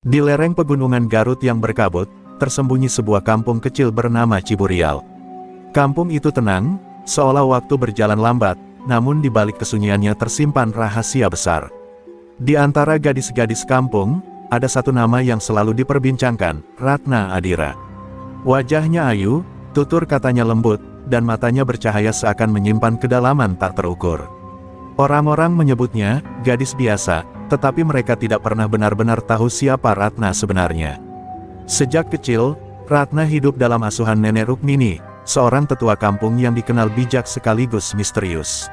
Di lereng pegunungan Garut yang berkabut, tersembunyi sebuah kampung kecil bernama Ciburial. Kampung itu tenang, seolah waktu berjalan lambat, namun di balik kesunyiannya tersimpan rahasia besar. Di antara gadis-gadis kampung, ada satu nama yang selalu diperbincangkan, Ratna Adira. Wajahnya ayu, tutur katanya lembut, dan matanya bercahaya seakan menyimpan kedalaman tak terukur. Orang-orang menyebutnya gadis biasa, tetapi mereka tidak pernah benar-benar tahu siapa Ratna sebenarnya. Sejak kecil, Ratna hidup dalam asuhan Nenek Rukmini, seorang tetua kampung yang dikenal bijak sekaligus misterius.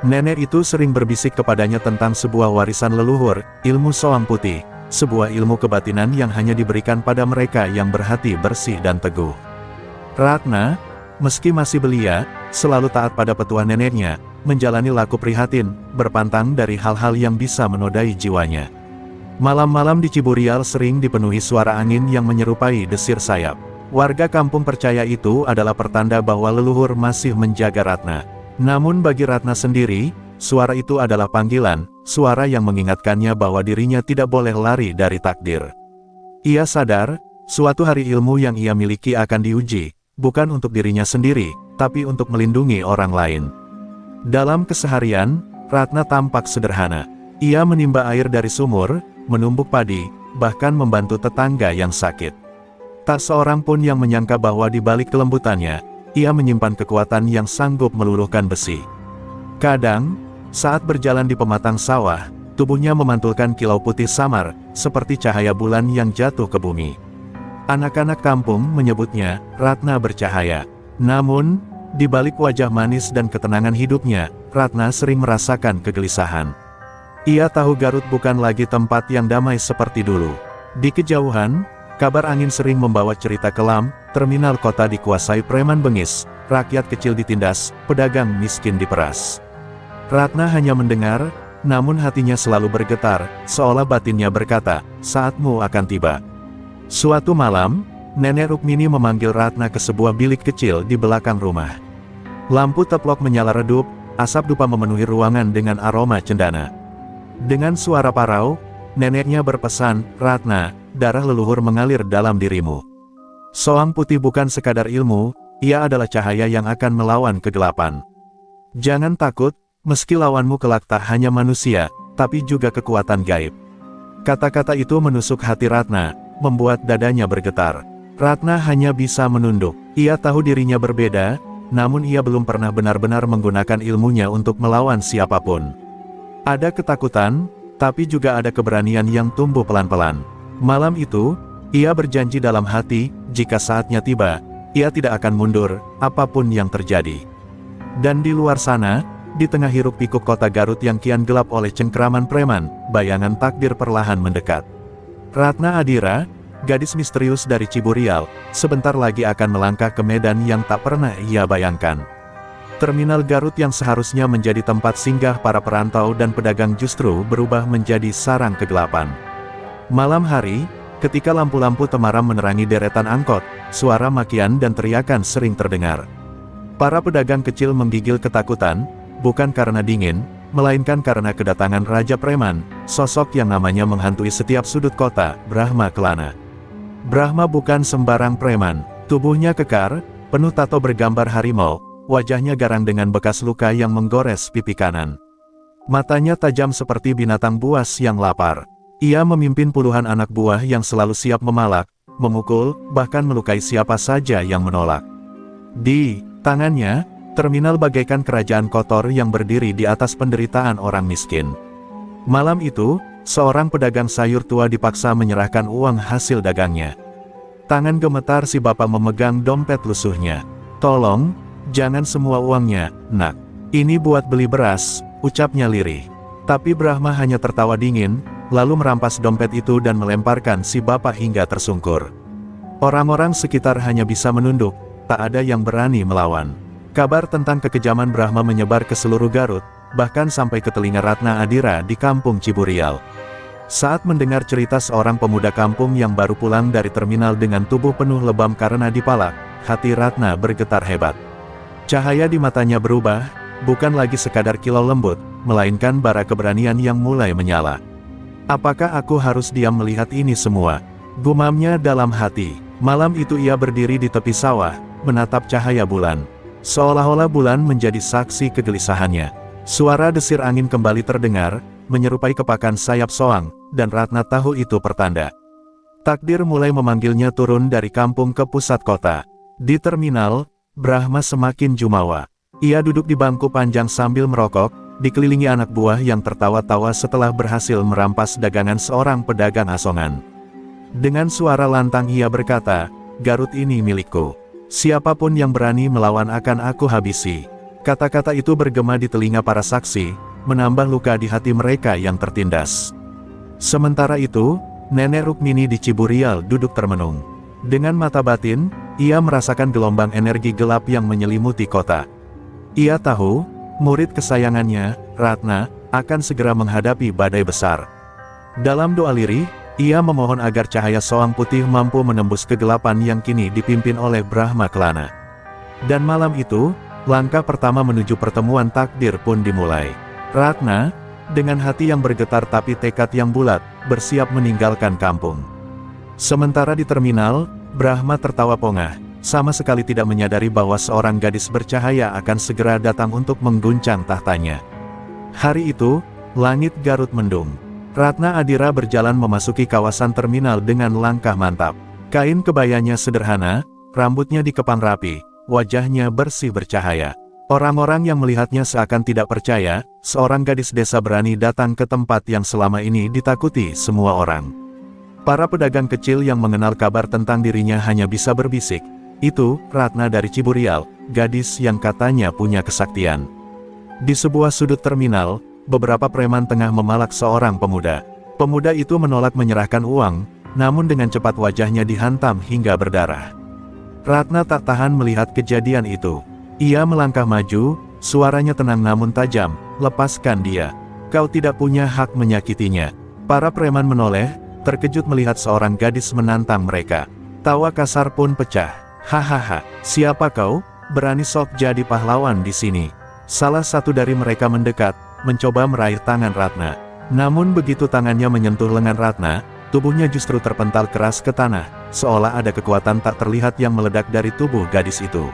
Nenek itu sering berbisik kepadanya tentang sebuah warisan leluhur, ilmu soang putih, sebuah ilmu kebatinan yang hanya diberikan pada mereka yang berhati bersih dan teguh. Ratna, meski masih belia, selalu taat pada petua neneknya, menjalani laku prihatin, berpantang dari hal-hal yang bisa menodai jiwanya. Malam-malam di Ciburial sering dipenuhi suara angin yang menyerupai desir sayap. Warga kampung percaya itu adalah pertanda bahwa leluhur masih menjaga Ratna. Namun bagi Ratna sendiri, suara itu adalah panggilan, suara yang mengingatkannya bahwa dirinya tidak boleh lari dari takdir. Ia sadar, suatu hari ilmu yang ia miliki akan diuji, bukan untuk dirinya sendiri, tapi untuk melindungi orang lain. Dalam keseharian, Ratna tampak sederhana. Ia menimba air dari sumur, menumbuk padi, bahkan membantu tetangga yang sakit. Tak seorang pun yang menyangka bahwa di balik kelembutannya, ia menyimpan kekuatan yang sanggup meluluhkan besi. Kadang, saat berjalan di pematang sawah, tubuhnya memantulkan kilau putih samar, seperti cahaya bulan yang jatuh ke bumi. Anak-anak kampung menyebutnya Ratna bercahaya. Namun, di balik wajah manis dan ketenangan hidupnya, Ratna sering merasakan kegelisahan. Ia tahu Garut bukan lagi tempat yang damai seperti dulu. Di kejauhan, kabar angin sering membawa cerita kelam, terminal kota dikuasai preman bengis, rakyat kecil ditindas, pedagang miskin diperas. Ratna hanya mendengar, namun hatinya selalu bergetar, seolah batinnya berkata, saatmu akan tiba. Suatu malam, Nenek Rukmini memanggil Ratna ke sebuah bilik kecil di belakang rumah. Lampu teplok menyala redup, asap dupa memenuhi ruangan dengan aroma cendana. Dengan suara parau, neneknya berpesan, Ratna, darah leluhur mengalir dalam dirimu. Soang putih bukan sekadar ilmu, ia adalah cahaya yang akan melawan kegelapan. Jangan takut, meski lawanmu kelak tak hanya manusia, tapi juga kekuatan gaib. Kata-kata itu menusuk hati Ratna, membuat dadanya bergetar. Ratna hanya bisa menunduk. Ia tahu dirinya berbeda, namun ia belum pernah benar-benar menggunakan ilmunya untuk melawan siapapun. Ada ketakutan, tapi juga ada keberanian yang tumbuh pelan-pelan. Malam itu, ia berjanji dalam hati, jika saatnya tiba, ia tidak akan mundur, apapun yang terjadi. Dan di luar sana, di tengah hiruk-pikuk kota Garut yang kian gelap oleh cengkeraman preman, bayangan takdir perlahan mendekat. Ratna Adira, gadis misterius dari Ciburial, sebentar lagi akan melangkah ke medan yang tak pernah ia bayangkan. Terminal Garut yang seharusnya menjadi tempat singgah para perantau dan pedagang justru berubah menjadi sarang kegelapan. Malam hari, ketika lampu-lampu temaram menerangi deretan angkot, suara makian dan teriakan sering terdengar. Para pedagang kecil menggigil ketakutan, bukan karena dingin, melainkan karena kedatangan Raja Preman, sosok yang namanya menghantui setiap sudut kota, Brahma Kelana. Brahma bukan sembarang preman, tubuhnya kekar, penuh tato bergambar harimau, wajahnya garang dengan bekas luka yang menggores pipi kanan. Matanya tajam seperti binatang buas yang lapar. Ia memimpin puluhan anak buah yang selalu siap memalak, memukul, bahkan melukai siapa saja yang menolak. Di tangannya, terminal bagaikan kerajaan kotor yang berdiri di atas penderitaan orang miskin. Malam itu, seorang pedagang sayur tua dipaksa menyerahkan uang hasil dagangnya. Tangan gemetar si bapak memegang dompet lusuhnya. Tolong, jangan semua uangnya, nak. Ini buat beli beras, ucapnya lirih. Tapi Brahma hanya tertawa dingin, lalu merampas dompet itu dan melemparkan si bapak hingga tersungkur. Orang-orang sekitar hanya bisa menunduk, tak ada yang berani melawan. Kabar tentang kekejaman Brahma menyebar ke seluruh Garut, bahkan sampai ke telinga Ratna Adira di kampung Ciburial. Saat mendengar cerita seorang pemuda kampung yang baru pulang dari terminal dengan tubuh penuh lebam karena dipalak, hati Ratna bergetar hebat. Cahaya di matanya berubah, bukan lagi sekadar kilau lembut, melainkan bara keberanian yang mulai menyala. Apakah aku harus diam melihat ini semua? Gumamnya dalam hati. Malam itu ia berdiri di tepi sawah, menatap cahaya bulan. Seolah-olah bulan menjadi saksi kegelisahannya. Suara desir angin kembali terdengar, menyerupai kepakan sayap soang, dan Ratna tahu itu pertanda. Takdir mulai memanggilnya turun dari kampung ke pusat kota. Di terminal, Brahma semakin jumawa. Ia duduk di bangku panjang sambil merokok, dikelilingi anak buah yang tertawa-tawa setelah berhasil merampas dagangan seorang pedagang asongan. Dengan suara lantang ia berkata, "Garut ini milikku. Siapapun yang berani melawan akan aku habisi." Kata-kata itu bergema di telinga para saksi, menambah luka di hati mereka yang tertindas. Sementara itu, Nenek Rukmini di Ciburial duduk termenung. Dengan mata batin, ia merasakan gelombang energi gelap yang menyelimuti kota. Ia tahu, murid kesayangannya, Ratna, akan segera menghadapi badai besar. Dalam doa lirih, ia memohon agar cahaya soang putih mampu menembus kegelapan yang kini dipimpin oleh Brahma Kelana. Dan malam itu, langkah pertama menuju pertemuan takdir pun dimulai. Ratna, dengan hati yang bergetar tapi tekad yang bulat, bersiap meninggalkan kampung. Sementara di terminal, Brahma tertawa pongah, sama sekali tidak menyadari bahwa seorang gadis bercahaya akan segera datang untuk mengguncang tahtanya. Hari itu, langit Garut mendung. Ratna Adira berjalan memasuki kawasan terminal dengan langkah mantap. Kain kebayanya sederhana, rambutnya dikepang rapi, wajahnya bersih bercahaya. Orang-orang yang melihatnya seakan tidak percaya, seorang gadis desa berani datang ke tempat yang selama ini ditakuti semua orang. Para pedagang kecil yang mengenal kabar tentang dirinya hanya bisa berbisik, "Itu, Ratna dari Ciburial, gadis yang katanya punya kesaktian." Di sebuah sudut terminal, beberapa preman tengah memalak seorang pemuda. Pemuda itu menolak menyerahkan uang, namun dengan cepat wajahnya dihantam hingga berdarah. Ratna tak tahan melihat kejadian itu. Ia melangkah maju, suaranya tenang namun tajam, "Lepaskan dia. Kau tidak punya hak menyakitinya." Para preman menoleh, terkejut melihat seorang gadis menantang mereka. Tawa kasar pun pecah. "Hahaha, siapa kau? Berani sok jadi pahlawan di sini?" Salah satu dari mereka mendekat, mencoba meraih tangan Ratna. Namun begitu tangannya menyentuh lengan Ratna, tubuhnya justru terpental keras ke tanah, seolah ada kekuatan tak terlihat yang meledak dari tubuh gadis itu.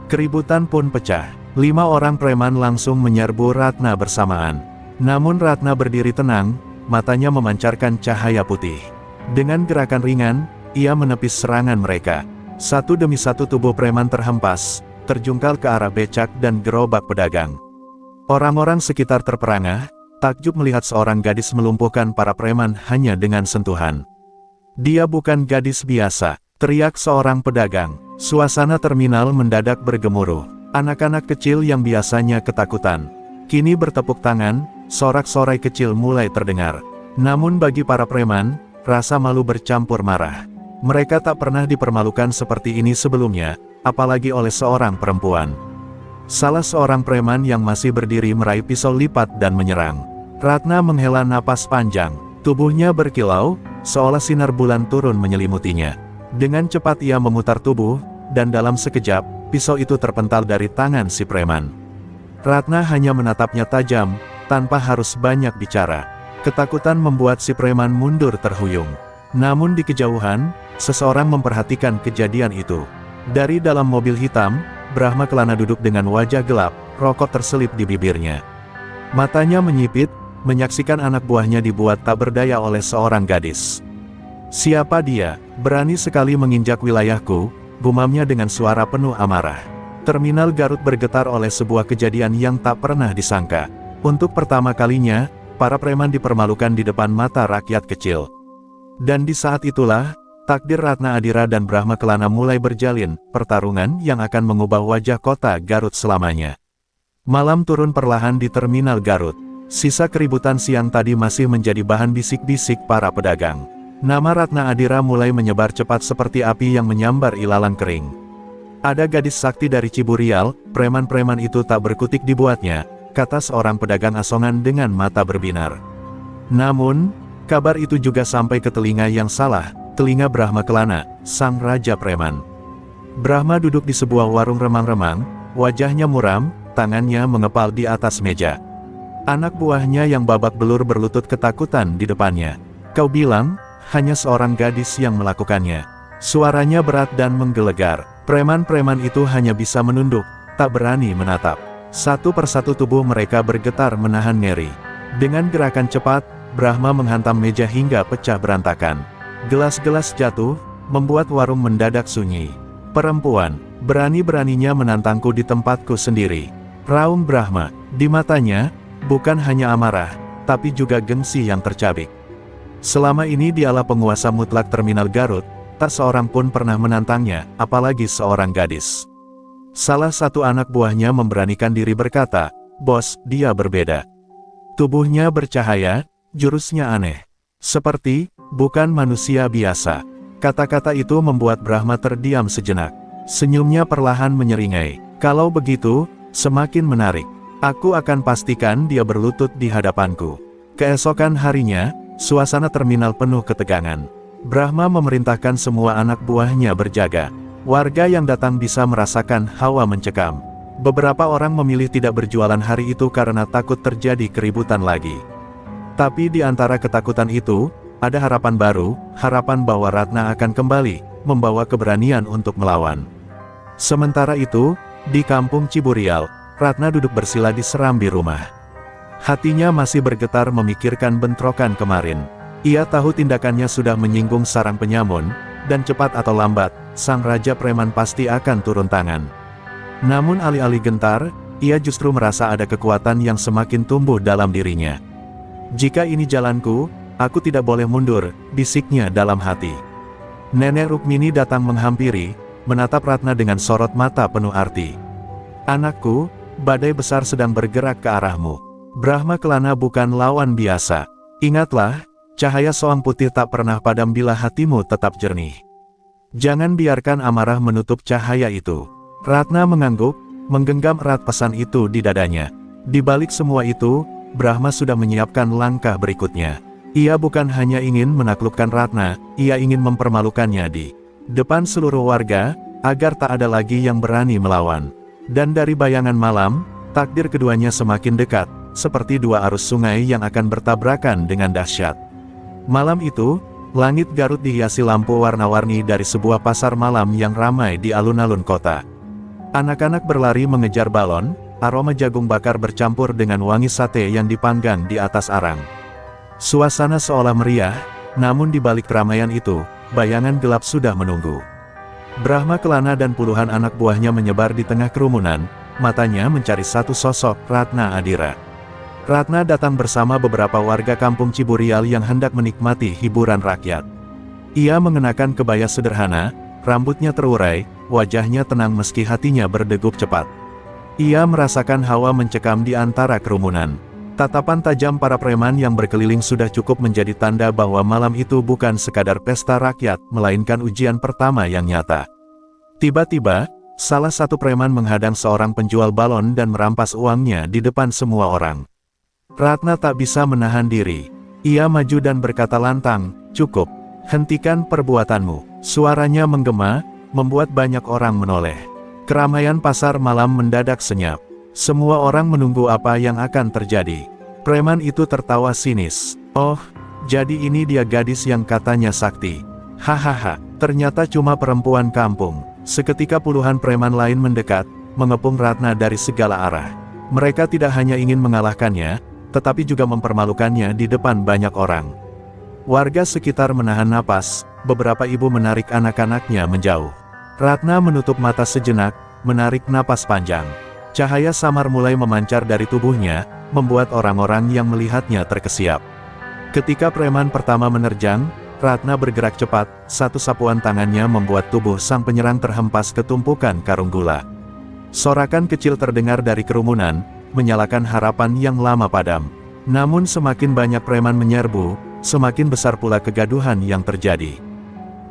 Keributan pun pecah. 5 orang preman langsung menyerbu Ratna bersamaan. Namun Ratna berdiri tenang, matanya memancarkan cahaya putih. Dengan gerakan ringan, ia menepis serangan mereka. Satu demi satu tubuh preman terhempas, terjungkal ke arah becak dan gerobak pedagang. Orang-orang sekitar terperangah, takjub melihat seorang gadis melumpuhkan para preman hanya dengan sentuhan. "Dia bukan gadis biasa," teriak seorang pedagang. Suasana terminal mendadak bergemuruh. Anak-anak kecil yang biasanya ketakutan, kini bertepuk tangan, sorak-sorai kecil mulai terdengar. Namun bagi para preman, rasa malu bercampur marah. Mereka tak pernah dipermalukan seperti ini sebelumnya, apalagi oleh seorang perempuan. Salah seorang preman yang masih berdiri meraih pisau lipat dan menyerang. Ratna menghela napas panjang, tubuhnya berkilau, seolah sinar bulan turun menyelimutinya. Dengan cepat ia memutar tubuh, dan dalam sekejap, pisau itu terpental dari tangan si preman. Ratna hanya menatapnya tajam, tanpa harus banyak bicara. Ketakutan membuat si preman mundur terhuyung. Namun di kejauhan, seseorang memperhatikan kejadian itu. Dari dalam mobil hitam, Brahma Kelana duduk dengan wajah gelap, rokok terselip di bibirnya. Matanya menyipit, menyaksikan anak buahnya dibuat tak berdaya oleh seorang gadis. "Siapa dia? Berani sekali menginjak wilayahku," gumamnya dengan suara penuh amarah. Terminal Garut bergetar oleh sebuah kejadian yang tak pernah disangka. Untuk pertama kalinya, para preman dipermalukan di depan mata rakyat kecil. Dan di saat itulah, takdir Ratna Adira dan Brahma Kelana mulai berjalin, pertarungan yang akan mengubah wajah kota Garut selamanya. Malam turun perlahan di terminal Garut. Sisa keributan siang tadi masih menjadi bahan bisik-bisik para pedagang. Nama Ratna Adira mulai menyebar cepat seperti api yang menyambar ilalang kering. "Ada gadis sakti dari Ciburial, preman-preman itu tak berkutik dibuatnya," kata seorang pedagang asongan dengan mata berbinar. Namun, kabar itu juga sampai ke telinga yang salah, telinga Brahma Kelana, sang raja preman. Brahma duduk di sebuah warung remang-remang, wajahnya muram, tangannya mengepal di atas meja. Anak buahnya yang babak belur berlutut ketakutan di depannya. "Kau bilang, hanya seorang gadis yang melakukannya." Suaranya berat dan menggelegar. Preman-preman itu hanya bisa menunduk, tak berani menatap. Satu persatu tubuh mereka bergetar menahan ngeri. Dengan gerakan cepat, Brahma menghantam meja hingga pecah berantakan. Gelas-gelas jatuh, membuat warung mendadak sunyi. "Perempuan, berani-beraninya menantangku di tempatku sendiri," raung Brahma. Di matanya, bukan hanya amarah, tapi juga gengsi yang tercabik. Selama ini dialah penguasa mutlak terminal Garut, tak seorang pun pernah menantangnya, apalagi seorang gadis. Salah satu anak buahnya memberanikan diri berkata, "Bos, dia berbeda. Tubuhnya bercahaya, jurusnya aneh. Seperti, bukan manusia biasa." Kata-kata itu membuat Brahma terdiam sejenak. Senyumnya perlahan menyeringai. "Kalau begitu, semakin menarik. Aku akan pastikan dia berlutut di hadapanku." Keesokan harinya, suasana terminal penuh ketegangan. Brahma memerintahkan semua anak buahnya berjaga. Warga yang datang bisa merasakan hawa mencekam. Beberapa orang memilih tidak berjualan hari itu karena takut terjadi keributan lagi. Tapi di antara ketakutan itu, ada harapan baru, harapan bahwa Ratna akan kembali, membawa keberanian untuk melawan. Sementara itu, di kampung Ciburial, Ratna duduk bersila di serambi rumah. Hatinya masih bergetar memikirkan bentrokan kemarin. Ia tahu tindakannya sudah menyinggung sarang penyamun, dan cepat atau lambat, sang raja preman pasti akan turun tangan. Namun alih-alih gentar, ia justru merasa ada kekuatan yang semakin tumbuh dalam dirinya. "Jika ini jalanku, aku tidak boleh mundur," bisiknya dalam hati. Nenek Rukmini datang menghampiri, menatap Ratna dengan sorot mata penuh arti. "Anakku, badai besar sedang bergerak ke arahmu. Brahma Kelana bukan lawan biasa. Ingatlah, cahaya soang putih tak pernah padam bila hatimu tetap jernih. Jangan biarkan amarah menutup cahaya itu." Ratna mengangguk, menggenggam erat pesan itu di dadanya. Di balik semua itu, Brahma sudah menyiapkan langkah berikutnya. Ia bukan hanya ingin menaklukkan Ratna, ia ingin mempermalukannya di depan seluruh warga, agar tak ada lagi yang berani melawan. Dan dari bayangan malam, takdir keduanya semakin dekat, seperti dua arus sungai yang akan bertabrakan dengan dahsyat. Malam itu, langit Garut dihiasi lampu warna-warni dari sebuah pasar malam yang ramai di alun-alun kota. Anak-anak berlari mengejar balon, aroma jagung bakar bercampur dengan wangi sate yang dipanggang di atas arang. Suasana seolah meriah, namun di balik keramaian itu, bayangan gelap sudah menunggu. Brahma Kelana dan puluhan anak buahnya menyebar di tengah kerumunan, matanya mencari satu sosok, Ratna Adira. Ratna datang bersama beberapa warga kampung Ciburial yang hendak menikmati hiburan rakyat. Ia mengenakan kebaya sederhana, rambutnya terurai, wajahnya tenang meski hatinya berdegup cepat. Ia merasakan hawa mencekam di antara kerumunan. Tatapan tajam para preman yang berkeliling sudah cukup menjadi tanda bahwa malam itu bukan sekadar pesta rakyat, melainkan ujian pertama yang nyata. Tiba-tiba, salah satu preman menghadang seorang penjual balon dan merampas uangnya di depan semua orang. Ratna tak bisa menahan diri. Ia maju dan berkata lantang, "Cukup, hentikan perbuatanmu." Suaranya menggema, membuat banyak orang menoleh. Keramaian pasar malam mendadak senyap. Semua orang menunggu apa yang akan terjadi. Preman itu tertawa sinis. "Oh, jadi ini dia gadis yang katanya sakti. Hahaha, ternyata cuma perempuan kampung." Seketika puluhan preman lain mendekat, mengepung Ratna dari segala arah. Mereka tidak hanya ingin mengalahkannya, tetapi juga mempermalukannya di depan banyak orang. Warga sekitar menahan napas, beberapa ibu menarik anak-anaknya menjauh. Ratna menutup mata sejenak, menarik napas panjang. Cahaya samar mulai memancar dari tubuhnya, membuat orang-orang yang melihatnya terkesiap. Ketika preman pertama menerjang, Ratna bergerak cepat, satu sapuan tangannya membuat tubuh sang penyerang terhempas ke tumpukan karung gula. Sorakan kecil terdengar dari kerumunan, menyalakan harapan yang lama padam. Namun semakin banyak preman menyerbu, semakin besar pula kegaduhan yang terjadi.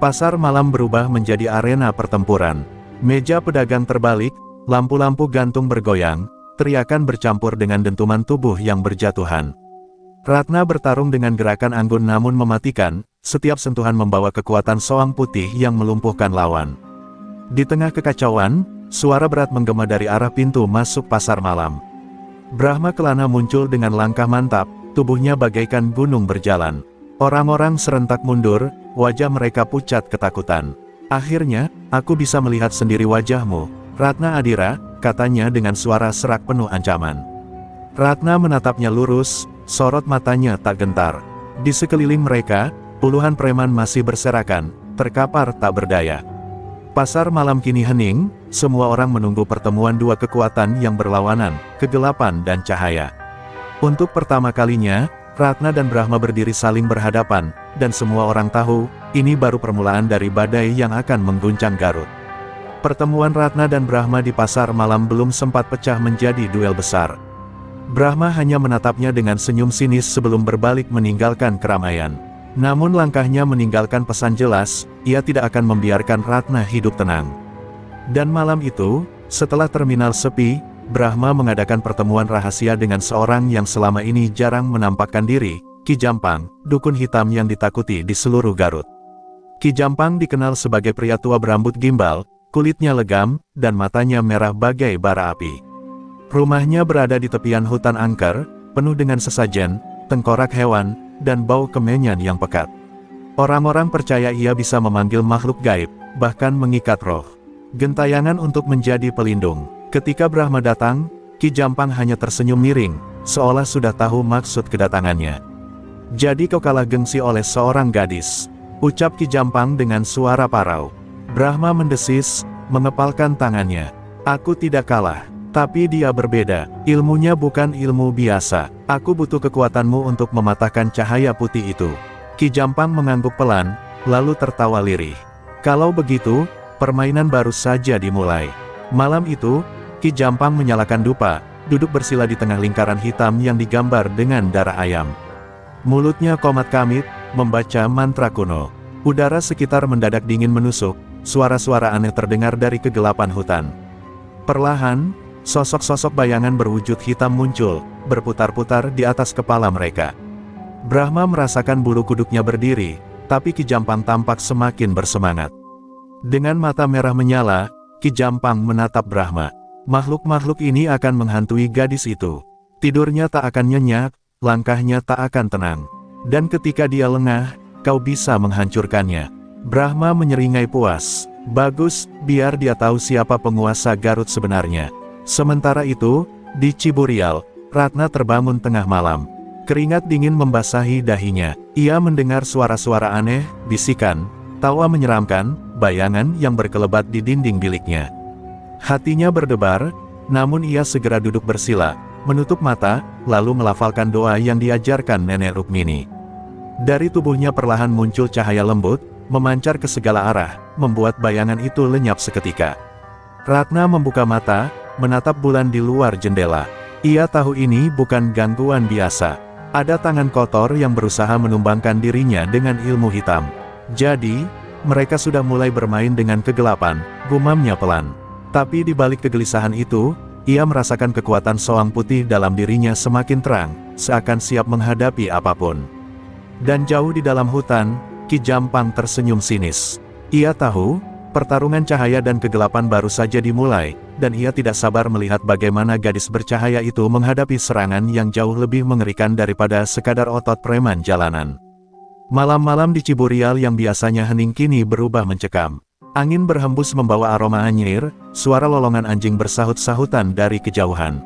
Pasar malam berubah menjadi arena pertempuran. Meja pedagang terbalik, lampu-lampu gantung bergoyang, teriakan bercampur dengan dentuman tubuh yang berjatuhan. Ratna bertarung dengan gerakan anggun namun mematikan, setiap sentuhan membawa kekuatan soang putih yang melumpuhkan lawan. Di tengah kekacauan, suara berat menggema dari arah pintu masuk pasar malam. Brahma Kelana muncul dengan langkah mantap, tubuhnya bagaikan gunung berjalan. Orang-orang serentak mundur, wajah mereka pucat ketakutan. Akhirnya, aku bisa melihat sendiri wajahmu, Ratna Adira, katanya dengan suara serak penuh ancaman. Ratna menatapnya lurus, sorot matanya tak gentar. Di sekeliling mereka, puluhan preman masih berserakan, terkapar tak berdaya. Pasar malam kini hening, semua orang menunggu pertemuan dua kekuatan yang berlawanan, kegelapan dan cahaya. Untuk pertama kalinya, Ratna dan Brahma berdiri saling berhadapan, dan semua orang tahu, ini baru permulaan dari badai yang akan mengguncang Garut. Pertemuan Ratna dan Brahma di pasar malam belum sempat pecah menjadi duel besar. Brahma hanya menatapnya dengan senyum sinis sebelum berbalik meninggalkan keramaian. Namun langkahnya meninggalkan pesan jelas, ia tidak akan membiarkan Ratna hidup tenang. Dan malam itu, setelah terminal sepi, Brahma mengadakan pertemuan rahasia dengan seorang yang selama ini jarang menampakkan diri, Ki Jampang, dukun hitam yang ditakuti di seluruh Garut. Ki Jampang dikenal sebagai pria tua berambut gimbal, kulitnya legam, dan matanya merah bagai bara api. Rumahnya berada di tepian hutan angker, penuh dengan sesajen, tengkorak hewan, dan bau kemenyan yang pekat. Orang-orang percaya ia bisa memanggil makhluk gaib, bahkan mengikat roh. Gentayangan untuk menjadi pelindung. Ketika Brahma datang, Ki Jampang hanya tersenyum miring, seolah sudah tahu maksud kedatangannya. "Jadi kau kalah gengsi oleh seorang gadis," ucap Ki Jampang dengan suara parau. Brahma mendesis, mengepalkan tangannya. "Aku tidak kalah. Tapi dia berbeda, ilmunya bukan ilmu biasa. Aku butuh kekuatanmu untuk mematahkan cahaya putih itu." Ki Jampang mengangguk pelan, lalu tertawa lirih. "Kalau begitu, permainan baru saja dimulai." Malam itu, Ki Jampang menyalakan dupa, duduk bersila di tengah lingkaran hitam yang digambar dengan darah ayam. Mulutnya komat kamit, membaca mantra kuno. Udara sekitar mendadak dingin menusuk, suara-suara aneh terdengar dari kegelapan hutan. Perlahan, sosok-sosok bayangan berwujud hitam muncul, berputar-putar di atas kepala mereka. Brahma merasakan bulu kuduknya berdiri, tapi Ki Jampang tampak semakin bersemangat. Dengan mata merah menyala, Ki Jampang menatap Brahma. Makhluk-makhluk ini akan menghantui gadis itu. Tidurnya tak akan nyenyak, langkahnya tak akan tenang. Dan ketika dia lengah, kau bisa menghancurkannya. Brahma menyeringai puas. Bagus, biar dia tahu siapa penguasa Garut sebenarnya. Sementara itu, di Ciburial, Ratna terbangun tengah malam. Keringat dingin membasahi dahinya. Ia mendengar suara-suara aneh, bisikan, tawa menyeramkan, bayangan yang berkelebat di dinding biliknya. Hatinya berdebar, namun ia segera duduk bersila, menutup mata, lalu melafalkan doa yang diajarkan Nenek Rukmini. Dari tubuhnya perlahan muncul cahaya lembut, memancar ke segala arah, membuat bayangan itu lenyap seketika. Ratna membuka mata, menatap bulan di luar jendela. Ia tahu ini bukan gangguan biasa. Ada tangan kotor yang berusaha menumbangkan dirinya dengan ilmu hitam. Jadi, mereka sudah mulai bermain dengan kegelapan, gumamnya pelan. Tapi di balik kegelisahan itu, ia merasakan kekuatan soang putih dalam dirinya semakin terang, seakan siap menghadapi apapun. Dan jauh di dalam hutan, Ki Jampang tersenyum sinis. Ia tahu, pertarungan cahaya dan kegelapan baru saja dimulai, dan ia tidak sabar melihat bagaimana gadis bercahaya itu menghadapi serangan yang jauh lebih mengerikan daripada sekadar otot preman jalanan. Malam-malam di Ciburial yang biasanya hening kini berubah mencekam. Angin berhembus membawa aroma anyir, suara lolongan anjing bersahut-sahutan dari kejauhan.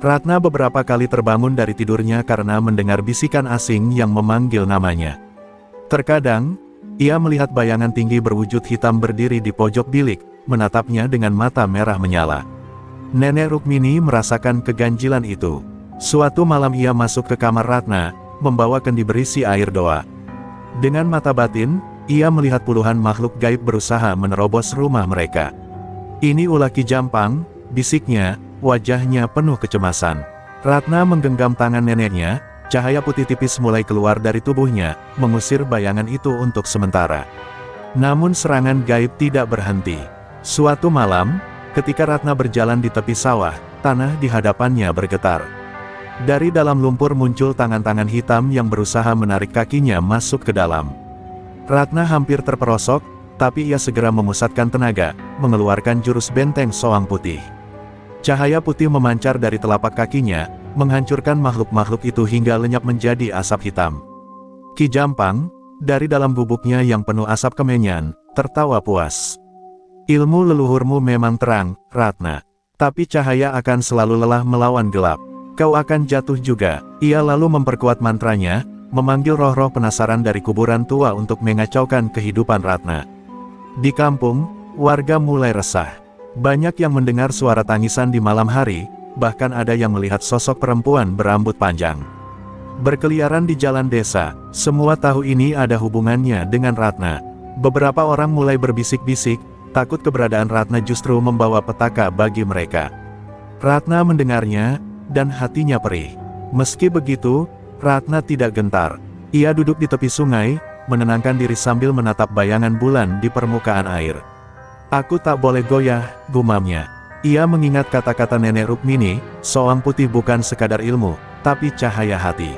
Ratna beberapa kali terbangun dari tidurnya karena mendengar bisikan asing yang memanggil namanya. Terkadang, ia melihat bayangan tinggi berwujud hitam berdiri di pojok bilik, menatapnya dengan mata merah menyala. Nenek Rukmini merasakan keganjilan itu. Suatu malam ia masuk ke kamar Ratna, membawa kendi berisi air doa. Dengan mata batin, ia melihat puluhan makhluk gaib berusaha menerobos rumah mereka. "Ini ulah Ki Jampang," bisiknya, wajahnya penuh kecemasan. Ratna menggenggam tangan neneknya, cahaya putih tipis mulai keluar dari tubuhnya, mengusir bayangan itu untuk sementara. Namun serangan gaib tidak berhenti. Suatu malam, ketika Ratna berjalan di tepi sawah, tanah di hadapannya bergetar. Dari dalam lumpur muncul tangan-tangan hitam yang berusaha menarik kakinya masuk ke dalam. Ratna hampir terperosok, tapi ia segera memusatkan tenaga, mengeluarkan jurus benteng soang putih. Cahaya putih memancar dari telapak kakinya, menghancurkan makhluk-makhluk itu hingga lenyap menjadi asap hitam. Ki Jampang, dari dalam gubuknya yang penuh asap kemenyan, tertawa puas. Ilmu leluhurmu memang terang, Ratna. Tapi cahaya akan selalu lelah melawan gelap. Kau akan jatuh juga. Ia lalu memperkuat mantranya, memanggil roh-roh penasaran dari kuburan tua untuk mengacaukan kehidupan Ratna. Di kampung, warga mulai resah. Banyak yang mendengar suara tangisan di malam hari, bahkan ada yang melihat sosok perempuan berambut panjang berkeliaran di jalan desa. Semua tahu ini ada hubungannya dengan Ratna. Beberapa orang mulai berbisik-bisik, takut keberadaan Ratna justru membawa petaka bagi mereka. Ratna mendengarnya, dan hatinya perih. Meski begitu, Ratna tidak gentar. Ia duduk di tepi sungai, menenangkan diri sambil menatap bayangan bulan di permukaan air. Aku tak boleh goyah, gumamnya. Ia mengingat kata-kata Nenek Rukmini, Soang Putih bukan sekadar ilmu, tapi cahaya hati.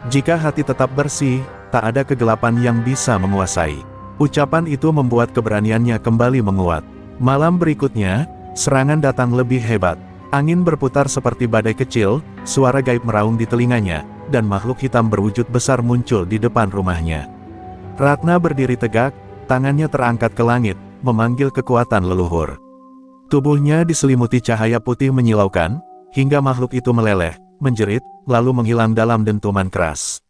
Jika hati tetap bersih, tak ada kegelapan yang bisa menguasai. Ucapan itu membuat keberaniannya kembali menguat. Malam berikutnya, serangan datang lebih hebat. Angin berputar seperti badai kecil, suara gaib meraung di telinganya, dan makhluk hitam berwujud besar muncul di depan rumahnya. Ratna berdiri tegak, tangannya terangkat ke langit, memanggil kekuatan leluhur. Tubuhnya diselimuti cahaya putih menyilaukan, hingga makhluk itu meleleh, menjerit, lalu menghilang dalam dentuman keras.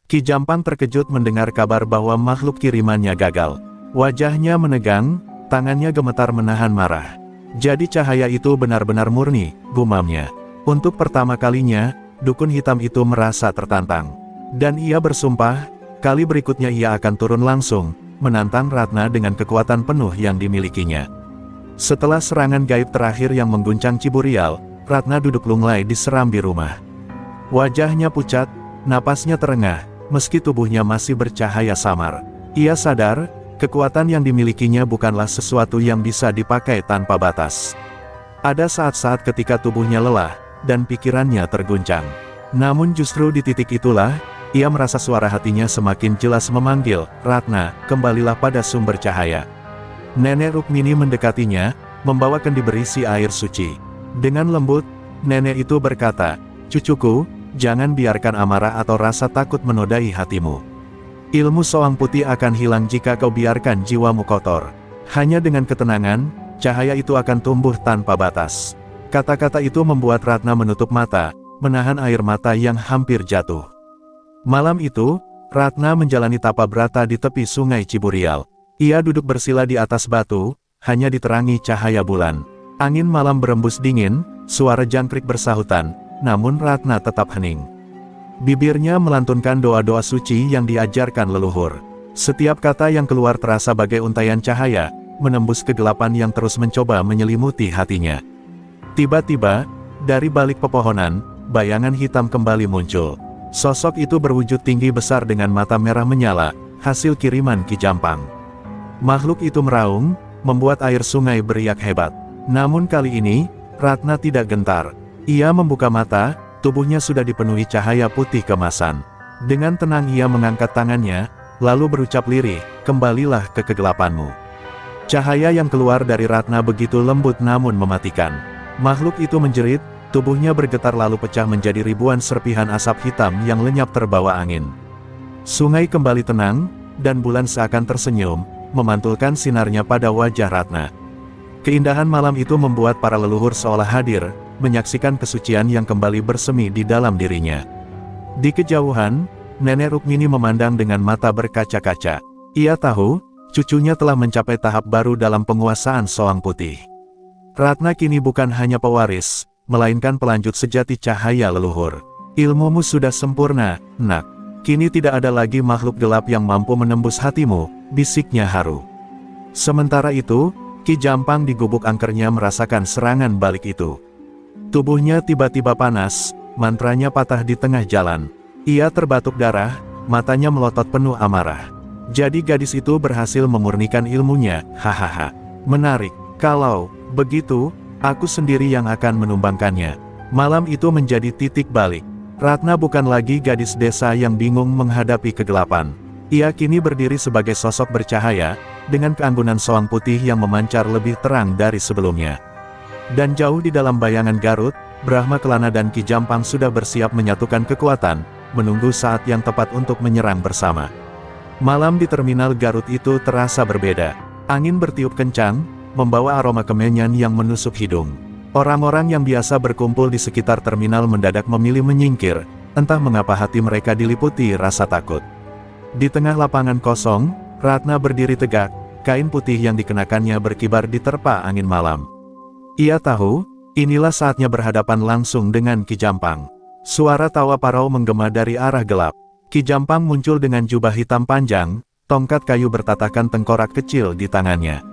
Ki Jampang terkejut mendengar kabar bahwa makhluk kirimannya gagal. Wajahnya menegang, tangannya gemetar menahan marah. Jadi cahaya itu benar-benar murni, gumamnya. Untuk pertama kalinya, dukun hitam itu merasa tertantang. Dan ia bersumpah, kali berikutnya ia akan turun langsung, menantang Ratna dengan kekuatan penuh yang dimilikinya. Setelah serangan gaib terakhir yang mengguncang Ciburial, Ratna duduk lunglai di serambi rumah. Wajahnya pucat, napasnya terengah, meski tubuhnya masih bercahaya samar. Ia sadar, kekuatan yang dimilikinya bukanlah sesuatu yang bisa dipakai tanpa batas. Ada saat-saat ketika tubuhnya lelah, dan pikirannya terguncang. Namun justru di titik itulah, ia merasa suara hatinya semakin jelas memanggil, Ratna, kembalilah pada sumber cahaya. Nenek Rukmini mendekatinya, membawa kendi berisi air suci. Dengan lembut, nenek itu berkata, cucuku, jangan biarkan amarah atau rasa takut menodai hatimu. Ilmu Soang Putih akan hilang jika kau biarkan jiwamu kotor. Hanya dengan ketenangan, cahaya itu akan tumbuh tanpa batas. Kata-kata itu membuat Ratna menutup mata, menahan air mata yang hampir jatuh. Malam itu, Ratna menjalani tapa brata di tepi sungai Ciburial. Ia duduk bersila di atas batu, hanya diterangi cahaya bulan. Angin malam berembus dingin, suara jangkrik bersahutan, namun Ratna tetap hening. Bibirnya melantunkan doa-doa suci yang diajarkan leluhur. Setiap kata yang keluar terasa bagai untaian cahaya, menembus kegelapan yang terus mencoba menyelimuti hatinya. Tiba-tiba, dari balik pepohonan, bayangan hitam kembali muncul. Sosok itu berwujud tinggi besar dengan mata merah menyala, hasil kiriman Ki Jampang. Makhluk itu meraung, membuat air sungai beriak hebat. Namun kali ini, Ratna tidak gentar. Ia membuka mata, tubuhnya sudah dipenuhi cahaya putih kemasan. Dengan tenang ia mengangkat tangannya, lalu berucap lirih, kembalilah ke kegelapanmu. Cahaya yang keluar dari Ratna begitu lembut namun mematikan. Makhluk itu menjerit, tubuhnya bergetar lalu pecah menjadi ribuan serpihan asap hitam yang lenyap terbawa angin. Sungai kembali tenang, dan bulan seakan tersenyum, memantulkan sinarnya pada wajah Ratna. Keindahan malam itu membuat para leluhur seolah hadir, menyaksikan kesucian yang kembali bersemi di dalam dirinya. Di kejauhan, Nenek Rukmini memandang dengan mata berkaca-kaca. Ia tahu, cucunya telah mencapai tahap baru dalam penguasaan Soang Putih. Ratna kini bukan hanya pewaris, melainkan pelanjut sejati cahaya leluhur. Ilmumu sudah sempurna, nak. Kini tidak ada lagi makhluk gelap yang mampu menembus hatimu, bisiknya haru. Sementara itu, Ki Jampang di gubuk angkernya merasakan serangan balik itu. Tubuhnya tiba-tiba panas, mantranya patah di tengah jalan. Ia terbatuk darah, matanya melotot penuh amarah. Jadi gadis itu berhasil memurnikan ilmunya, hahaha. Menarik, kalau begitu, aku sendiri yang akan menumbangkannya. Malam itu menjadi titik balik. Ratna bukan lagi gadis desa yang bingung menghadapi kegelapan. Ia kini berdiri sebagai sosok bercahaya, dengan keanggunan Soang Putih yang memancar lebih terang dari sebelumnya. Dan jauh di dalam bayangan Garut, Brahma Kelana dan Ki Jampang sudah bersiap menyatukan kekuatan, menunggu saat yang tepat untuk menyerang bersama. Malam di terminal Garut itu terasa berbeda. Angin bertiup kencang, membawa aroma kemenyan yang menusuk hidung. Orang-orang yang biasa berkumpul di sekitar terminal mendadak memilih menyingkir, entah mengapa hati mereka diliputi rasa takut. Di tengah lapangan kosong, Ratna berdiri tegak, kain putih yang dikenakannya berkibar diterpa angin malam. Ia tahu, inilah saatnya berhadapan langsung dengan Ki Jampang. Suara tawa parau menggema dari arah gelap. Ki Jampang muncul dengan jubah hitam panjang, tongkat kayu bertatakan tengkorak kecil di tangannya.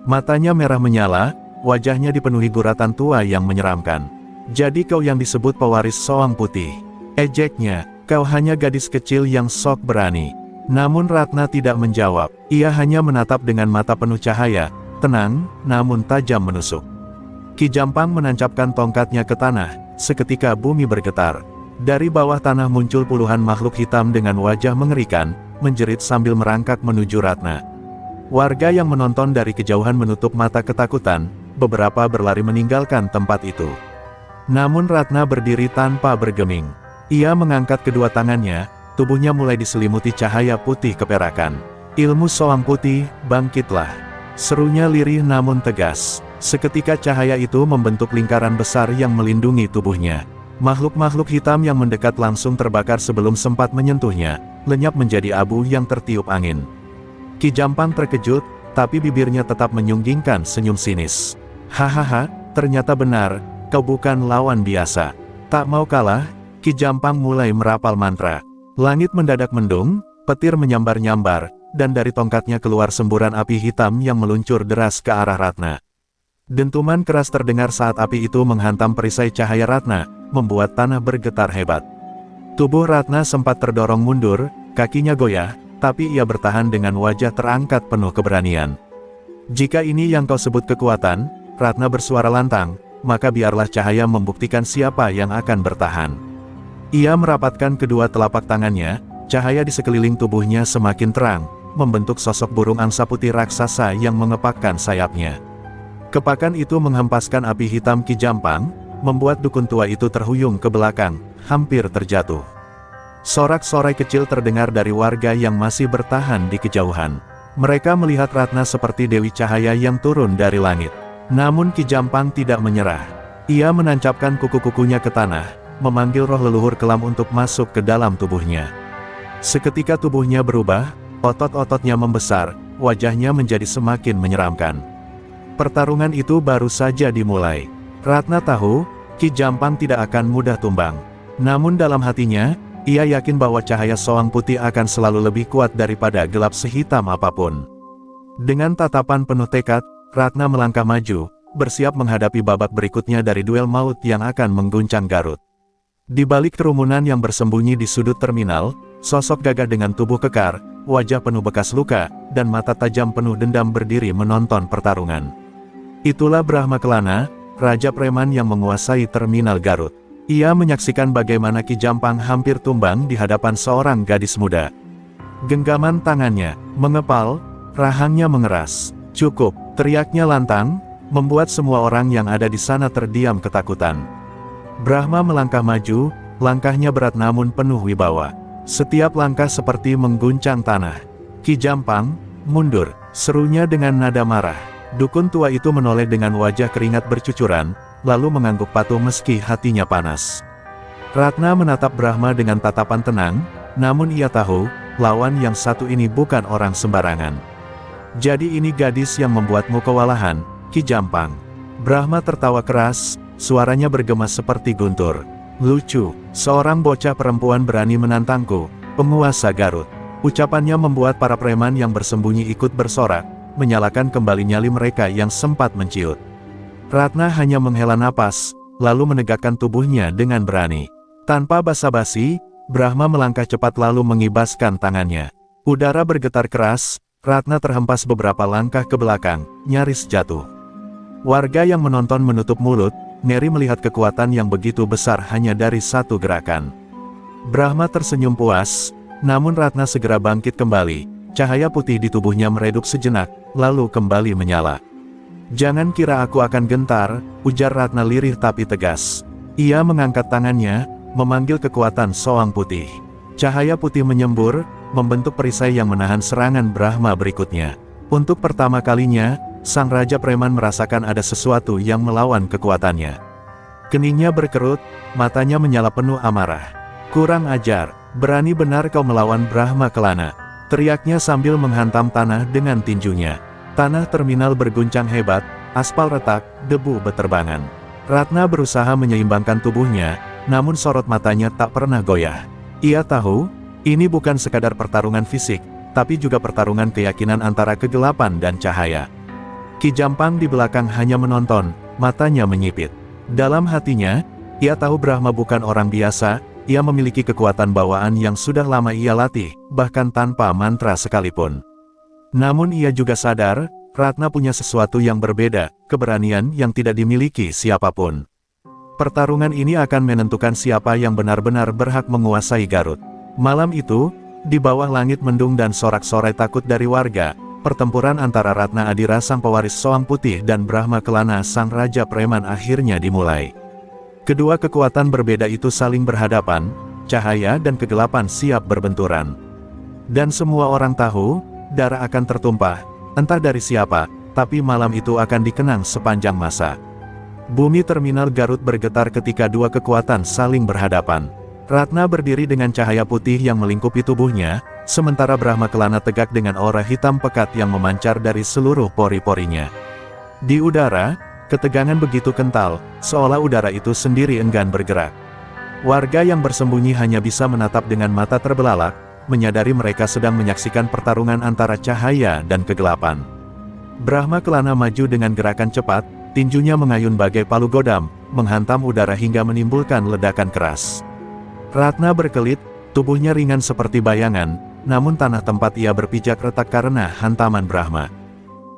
Matanya merah menyala, wajahnya dipenuhi guratan tua yang menyeramkan. "Jadi kau yang disebut pewaris Soang Putih?" ejeknya. "Kau hanya gadis kecil yang sok berani." Namun Ratna tidak menjawab, ia hanya menatap dengan mata penuh cahaya, tenang, namun tajam menusuk. Ki Jampang menancapkan tongkatnya ke tanah, seketika bumi bergetar. Dari bawah tanah muncul puluhan makhluk hitam dengan wajah mengerikan, menjerit sambil merangkak menuju Ratna. Warga yang menonton dari kejauhan menutup mata ketakutan, beberapa berlari meninggalkan tempat itu. Namun Ratna berdiri tanpa bergeming. Ia mengangkat kedua tangannya, tubuhnya mulai diselimuti cahaya putih keperakan. "Ilmu Soang Putih, bangkitlah!" serunya lirih namun tegas. Seketika cahaya itu membentuk lingkaran besar yang melindungi tubuhnya. Makhluk-makhluk hitam yang mendekat langsung terbakar sebelum sempat menyentuhnya, lenyap menjadi abu yang tertiup angin. Ki Jampang terkejut, tapi bibirnya tetap menyunggingkan senyum sinis. "Hahaha, ternyata benar, kau bukan lawan biasa." Tak mau kalah, Ki Jampang mulai merapal mantra. Langit mendadak mendung, petir menyambar-nyambar, dan dari tongkatnya keluar semburan api hitam yang meluncur deras ke arah Ratna. Dentuman keras terdengar saat api itu menghantam perisai cahaya Ratna, membuat tanah bergetar hebat. Tubuh Ratna sempat terdorong mundur, kakinya goyah, tapi ia bertahan dengan wajah terangkat penuh keberanian. "Jika ini yang kau sebut kekuatan," Ratna bersuara lantang, "maka biarlah cahaya membuktikan siapa yang akan bertahan." Ia merapatkan kedua telapak tangannya, cahaya di sekeliling tubuhnya semakin terang, membentuk sosok burung angsa putih raksasa yang mengepakkan sayapnya. Kepakan itu menghempaskan api hitam Ki Jampang, membuat dukun tua itu terhuyung ke belakang, hampir terjatuh. Sorak-sorai kecil terdengar dari warga yang masih bertahan di kejauhan. Mereka melihat Ratna seperti Dewi Cahaya yang turun dari langit. Namun Ki Jampang tidak menyerah. Ia menancapkan kuku-kukunya ke tanah, memanggil roh leluhur kelam untuk masuk ke dalam tubuhnya. Seketika tubuhnya berubah, otot-ototnya membesar, wajahnya menjadi semakin menyeramkan. Pertarungan itu baru saja dimulai. Ratna tahu, Ki Jampang tidak akan mudah tumbang. Namun dalam hatinya, ia yakin bahwa cahaya Soang Putih akan selalu lebih kuat daripada gelap sehitam apapun. Dengan tatapan penuh tekad, Ratna melangkah maju, bersiap menghadapi babak berikutnya dari duel maut yang akan mengguncang Garut. Di balik kerumunan yang bersembunyi di sudut terminal, sosok gagah dengan tubuh kekar, wajah penuh bekas luka, dan mata tajam penuh dendam berdiri menonton pertarungan. Itulah Brahma Kelana, Raja Preman yang menguasai terminal Garut. Ia menyaksikan bagaimana Ki Jampang hampir tumbang di hadapan seorang gadis muda. Genggaman tangannya mengepal, rahangnya mengeras. "Cukup!" teriaknya lantang, membuat semua orang yang ada di sana terdiam ketakutan. Brahma melangkah maju, langkahnya berat namun penuh wibawa. Setiap langkah seperti mengguncang tanah. "Ki Jampang, mundur!" serunya dengan nada marah. Dukun tua itu menoleh dengan wajah keringat bercucuran, lalu mengangguk patuh meski hatinya panas. Ratna menatap Brahma dengan tatapan tenang, namun ia tahu, lawan yang satu ini bukan orang sembarangan. "Jadi ini gadis yang membuatmu kewalahan, Ki Jampang?" Brahma tertawa keras, suaranya bergema seperti guntur. "Lucu, seorang bocah perempuan berani menantangku, penguasa Garut." Ucapannya membuat para preman yang bersembunyi ikut bersorak, menyalakan kembali nyali mereka yang sempat menciut. Ratna hanya menghela napas, lalu menegakkan tubuhnya dengan berani. Tanpa basa-basi, Brahma melangkah cepat lalu mengibaskan tangannya. Udara bergetar keras, Ratna terhempas beberapa langkah ke belakang, nyaris jatuh. Warga yang menonton menutup mulut, ngeri melihat kekuatan yang begitu besar hanya dari satu gerakan. Brahma tersenyum puas, namun Ratna segera bangkit kembali. Cahaya putih di tubuhnya meredup sejenak, lalu kembali menyala. Jangan kira aku akan gentar, ujar Ratna lirih tapi tegas. Ia mengangkat tangannya, memanggil kekuatan Soang Putih. Cahaya putih menyembur, membentuk perisai yang menahan serangan Brahma berikutnya. Untuk pertama kalinya, sang Raja Preman merasakan ada sesuatu yang melawan kekuatannya. Keningnya berkerut, matanya menyala penuh amarah. Kurang ajar, berani benar kau melawan Brahma Kelana, teriaknya sambil menghantam tanah dengan tinjunya. Tanah terminal berguncang hebat, aspal retak, debu beterbangan. Ratna berusaha menyeimbangkan tubuhnya, namun sorot matanya tak pernah goyah. Ia tahu, ini bukan sekadar pertarungan fisik, tapi juga pertarungan keyakinan antara kegelapan dan cahaya. Ki Jampang di belakang hanya menonton, matanya menyipit. Dalam hatinya, ia tahu Brahma bukan orang biasa, ia memiliki kekuatan bawaan yang sudah lama ia latih, bahkan tanpa mantra sekalipun. Namun ia juga sadar, Ratna punya sesuatu yang berbeda, keberanian yang tidak dimiliki siapapun. Pertarungan ini akan menentukan siapa yang benar-benar berhak menguasai Garut. Malam itu, di bawah langit mendung dan sorak-sorai takut dari warga, pertempuran antara Ratna Adira sang pewaris Soang Putih dan Brahma Kelana sang Raja Preman akhirnya dimulai. Kedua kekuatan berbeda itu saling berhadapan, cahaya dan kegelapan siap berbenturan. Dan semua orang tahu, darah akan tertumpah, entah dari siapa, tapi malam itu akan dikenang sepanjang masa. Bumi terminal Garut bergetar ketika dua kekuatan saling berhadapan. Ratna berdiri dengan cahaya putih yang melingkupi tubuhnya, sementara Brahma Kelana tegak dengan aura hitam pekat yang memancar dari seluruh pori-porinya. Di udara, ketegangan begitu kental, seolah udara itu sendiri enggan bergerak. Warga yang bersembunyi hanya bisa menatap dengan mata terbelalak, menyadari mereka sedang menyaksikan pertarungan antara cahaya dan kegelapan. Brahma Kelana maju dengan gerakan cepat, tinjunya mengayun bagai palu godam, menghantam udara hingga menimbulkan ledakan keras. Ratna berkelit, tubuhnya ringan seperti bayangan, namun tanah tempat ia berpijak retak karena hantaman Brahma.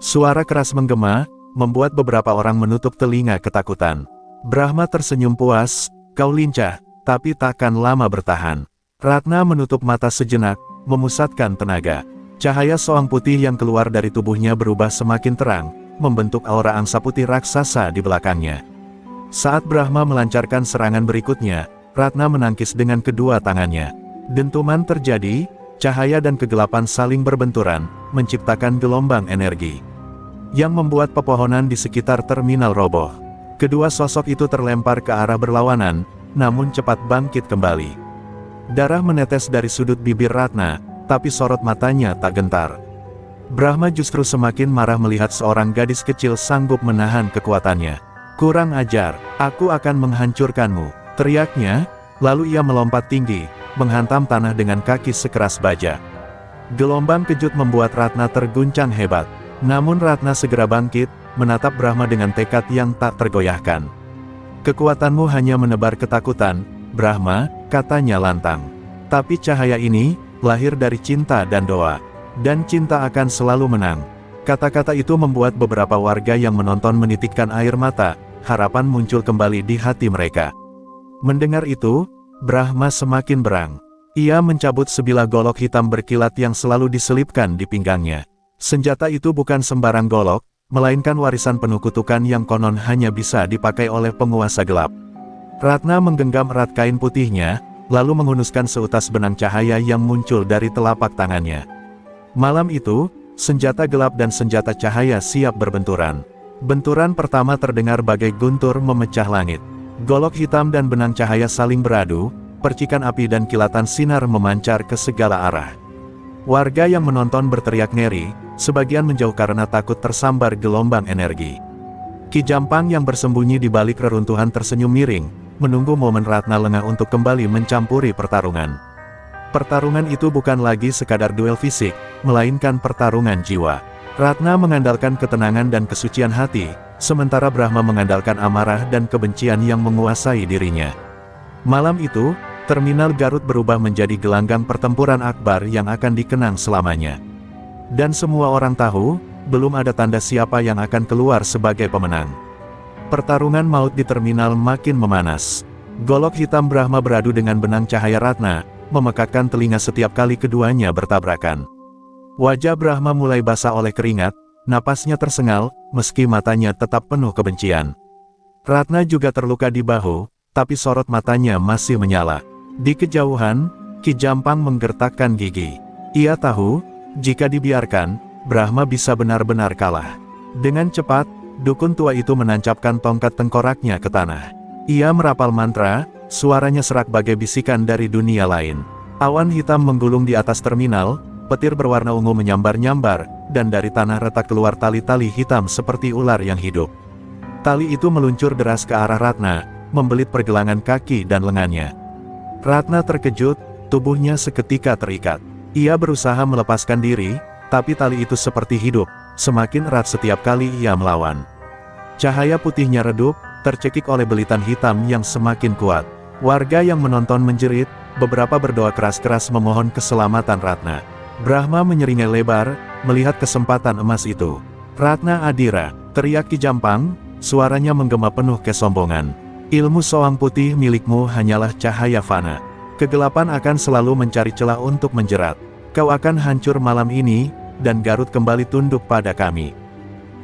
Suara keras menggema, membuat beberapa orang menutup telinga ketakutan. Brahma tersenyum puas, kau lincah, tapi takkan lama bertahan. Ratna menutup mata sejenak, memusatkan tenaga. Cahaya Soang Putih yang keluar dari tubuhnya berubah semakin terang, membentuk aura angsa putih raksasa di belakangnya. Saat Brahma melancarkan serangan berikutnya, Ratna menangkis dengan kedua tangannya. Dentuman terjadi, cahaya dan kegelapan saling berbenturan, menciptakan gelombang energi yang membuat pepohonan di sekitar terminal roboh. Kedua sosok itu terlempar ke arah berlawanan, namun cepat bangkit kembali. Darah menetes dari sudut bibir Ratna, tapi sorot matanya tak gentar. Brahma justru semakin marah melihat seorang gadis kecil sanggup menahan kekuatannya. Kurang ajar, aku akan menghancurkanmu, teriaknya, lalu ia melompat tinggi, menghantam tanah dengan kaki sekeras baja. Gelombang kejut membuat Ratna terguncang hebat. Namun Ratna segera bangkit, menatap Brahma dengan tekad yang tak tergoyahkan. Kekuatanmu hanya menebar ketakutan, Brahma, katanya lantang. Tapi cahaya ini, lahir dari cinta dan doa. Dan cinta akan selalu menang. Kata-kata itu membuat beberapa warga yang menonton menitikkan air mata, harapan muncul kembali di hati mereka. Mendengar itu, Brahma semakin berang. Ia mencabut sebilah golok hitam berkilat yang selalu diselipkan di pinggangnya. Senjata itu bukan sembarang golok, melainkan warisan penuh kutukan yang konon hanya bisa dipakai oleh penguasa gelap. Ratna menggenggam erat kain putihnya, lalu menghunuskan seutas benang cahaya yang muncul dari telapak tangannya. Malam itu, senjata gelap dan senjata cahaya siap berbenturan. Benturan pertama terdengar bagai guntur memecah langit. Golok hitam dan benang cahaya saling beradu, percikan api dan kilatan sinar memancar ke segala arah. Warga yang menonton berteriak ngeri, sebagian menjauh karena takut tersambar gelombang energi. Ki Jampang yang bersembunyi di balik reruntuhan tersenyum miring, menunggu momen Ratna lengah untuk kembali mencampuri pertarungan. Pertarungan itu bukan lagi sekadar duel fisik, melainkan pertarungan jiwa. Ratna mengandalkan ketenangan dan kesucian hati, sementara Brahma mengandalkan amarah dan kebencian yang menguasai dirinya. Malam itu, terminal Garut berubah menjadi gelanggang pertempuran akbar yang akan dikenang selamanya. Dan semua orang tahu, belum ada tanda siapa yang akan keluar sebagai pemenang. Pertarungan maut di terminal makin memanas. Golok hitam Brahma beradu dengan benang cahaya Ratna, memekakkan telinga setiap kali keduanya bertabrakan. Wajah Brahma mulai basah oleh keringat, napasnya tersengal, meski matanya tetap penuh kebencian. Ratna juga terluka di bahu, tapi sorot matanya masih menyala. Di kejauhan, Ki Jampang menggertakkan gigi. Ia tahu, jika dibiarkan, Brahma bisa benar-benar kalah. Dengan cepat, dukun tua itu menancapkan tongkat tengkoraknya ke tanah. Ia merapal mantra, suaranya serak bagai bisikan dari dunia lain. Awan hitam menggulung di atas terminal, petir berwarna ungu menyambar-nyambar, dan dari tanah retak keluar tali-tali hitam seperti ular yang hidup. Tali itu meluncur deras ke arah Ratna, membelit pergelangan kaki dan lengannya. Ratna terkejut, tubuhnya seketika terikat. Ia berusaha melepaskan diri, tapi tali itu seperti hidup, semakin erat setiap kali ia melawan. Cahaya putihnya redup, tercekik oleh belitan hitam yang semakin kuat. Warga yang menonton menjerit, beberapa berdoa keras-keras memohon keselamatan Ratna. Brahma menyeringai lebar, melihat kesempatan emas itu. "Ratna Adira," teriak Ki Jampang, suaranya menggema penuh kesombongan. "Ilmu soang putih milikmu hanyalah cahaya fana. Kegelapan akan selalu mencari celah untuk menjerat. Kau akan hancur malam ini, dan Garut kembali tunduk pada kami."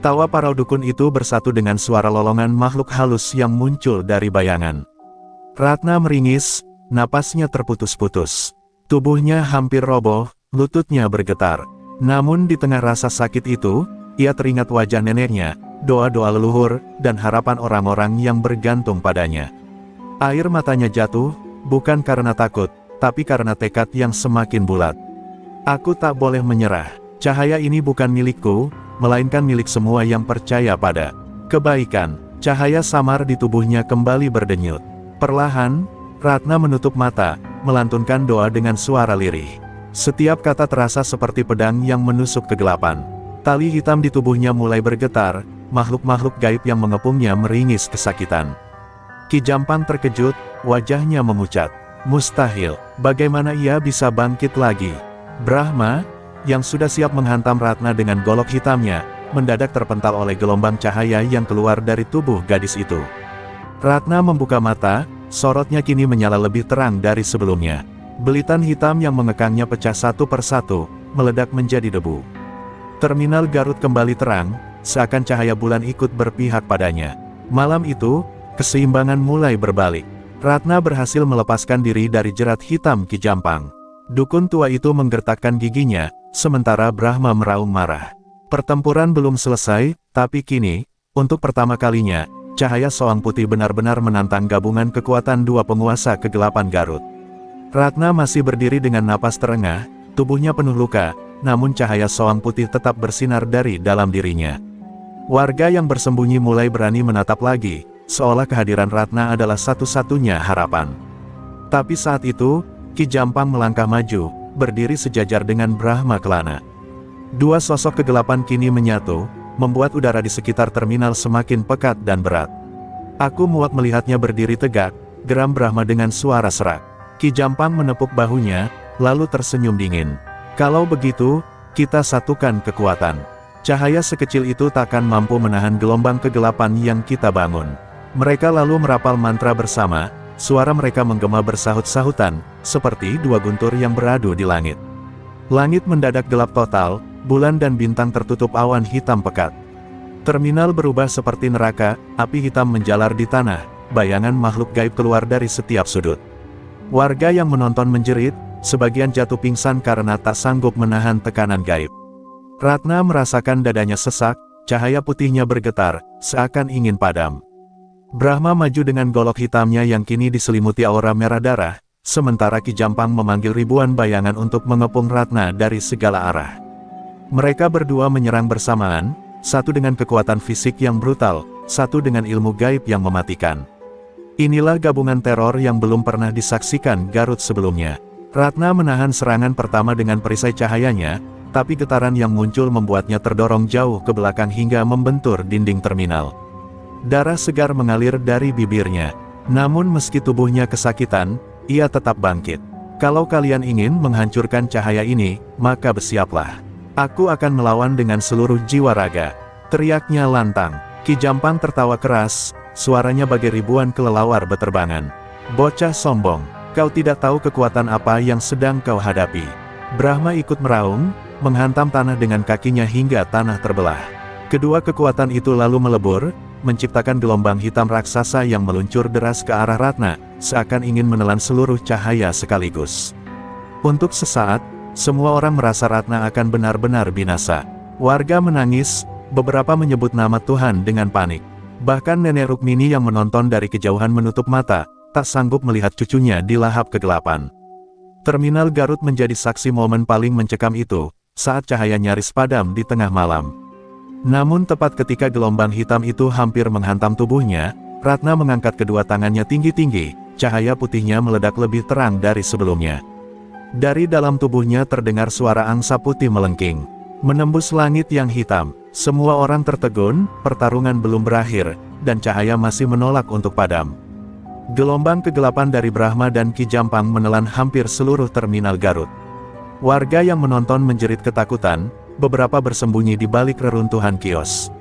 Tawa para dukun itu bersatu dengan suara lolongan makhluk halus yang muncul dari bayangan. Ratna meringis, napasnya terputus-putus. Tubuhnya hampir roboh, lututnya bergetar. Namun di tengah rasa sakit itu, ia teringat wajah neneknya, doa-doa leluhur, dan harapan orang-orang yang bergantung padanya. Air matanya jatuh, bukan karena takut, tapi karena tekad yang semakin bulat. "Aku tak boleh menyerah. Cahaya ini bukan milikku, melainkan milik semua yang percaya pada kebaikan." Cahaya samar di tubuhnya kembali berdenyut. Perlahan, Ratna menutup mata, melantunkan doa dengan suara lirih. Setiap kata terasa seperti pedang yang menusuk kegelapan. Tali hitam di tubuhnya mulai bergetar, makhluk-makhluk gaib yang mengepungnya meringis kesakitan. Ki Jampang terkejut, wajahnya memucat. Mustahil, bagaimana ia bisa bangkit lagi? Brahma, yang sudah siap menghantam Ratna dengan golok hitamnya, mendadak terpental oleh gelombang cahaya yang keluar dari tubuh gadis itu. Ratna membuka mata, sorotnya kini menyala lebih terang dari sebelumnya. Belitan hitam yang mengekangnya pecah satu persatu, meledak menjadi debu. Terminal Garut kembali terang, seakan cahaya bulan ikut berpihak padanya. Malam itu, keseimbangan mulai berbalik. Ratna berhasil melepaskan diri dari jerat hitam Ki Jampang. Dukun tua itu menggertakkan giginya, sementara Brahma meraung marah. Pertempuran belum selesai, tapi kini, untuk pertama kalinya, cahaya soang putih benar-benar menantang gabungan kekuatan dua penguasa kegelapan Garut. Ratna masih berdiri dengan napas terengah, tubuhnya penuh luka, namun cahaya soang putih tetap bersinar dari dalam dirinya. Warga yang bersembunyi mulai berani menatap lagi, seolah kehadiran Ratna adalah satu-satunya harapan. Tapi saat itu, Ki Jampang melangkah maju, berdiri sejajar dengan Brahma Kelana. Dua sosok kegelapan kini menyatu, membuat udara di sekitar terminal semakin pekat dan berat. "Aku muak melihatnya berdiri tegak," geram Brahma dengan suara serak. Ki Jampang menepuk bahunya, lalu tersenyum dingin. "Kalau begitu, kita satukan kekuatan. Cahaya sekecil itu takkan mampu menahan gelombang kegelapan yang kita bangun." Mereka lalu merapal mantra bersama, suara mereka menggema bersahut-sahutan, seperti dua guntur yang beradu di langit. Langit mendadak gelap total, bulan dan bintang tertutup awan hitam pekat. Terminal berubah seperti neraka, api hitam menjalar di tanah, bayangan makhluk gaib keluar dari setiap sudut. Warga yang menonton menjerit, sebagian jatuh pingsan karena tak sanggup menahan tekanan gaib. Ratna merasakan dadanya sesak, cahaya putihnya bergetar, seakan ingin padam. Brahma maju dengan golok hitamnya yang kini diselimuti aura merah darah, sementara Ki Jampang memanggil ribuan bayangan untuk mengepung Ratna dari segala arah. Mereka berdua menyerang bersamaan, satu dengan kekuatan fisik yang brutal, satu dengan ilmu gaib yang mematikan. Inilah gabungan teror yang belum pernah disaksikan Garut sebelumnya. Ratna menahan serangan pertama dengan perisai cahayanya, tapi getaran yang muncul membuatnya terdorong jauh ke belakang hingga membentur dinding terminal. Darah segar mengalir dari bibirnya. Namun meski tubuhnya kesakitan, ia tetap bangkit. "Kalau kalian ingin menghancurkan cahaya ini, maka bersiaplah. Aku akan melawan dengan seluruh jiwa raga," teriaknya lantang. Ki Jampang tertawa keras, suaranya bagai ribuan kelelawar beterbangan. "Bocah sombong, kau tidak tahu kekuatan apa yang sedang kau hadapi." Brahma ikut meraung, menghantam tanah dengan kakinya hingga tanah terbelah. Kedua kekuatan itu lalu melebur, menciptakan gelombang hitam raksasa yang meluncur deras ke arah Ratna, seakan ingin menelan seluruh cahaya sekaligus. Untuk sesaat, semua orang merasa Ratna akan benar-benar binasa. Warga menangis, beberapa menyebut nama Tuhan dengan panik. Bahkan Nenek Rukmini yang menonton dari kejauhan menutup mata, tak sanggup melihat cucunya dilahap kegelapan. Terminal Garut menjadi saksi momen paling mencekam itu, saat cahaya nyaris padam di tengah malam. Namun tepat ketika gelombang hitam itu hampir menghantam tubuhnya, Ratna mengangkat kedua tangannya tinggi-tinggi, cahaya putihnya meledak lebih terang dari sebelumnya. Dari dalam tubuhnya terdengar suara angsa putih melengking, menembus langit yang hitam. Semua orang tertegun, pertarungan belum berakhir, dan cahaya masih menolak untuk padam. Gelombang kegelapan dari Brahma dan Ki Jampang menelan hampir seluruh terminal Garut. Warga yang menonton menjerit ketakutan, beberapa bersembunyi di balik reruntuhan kios.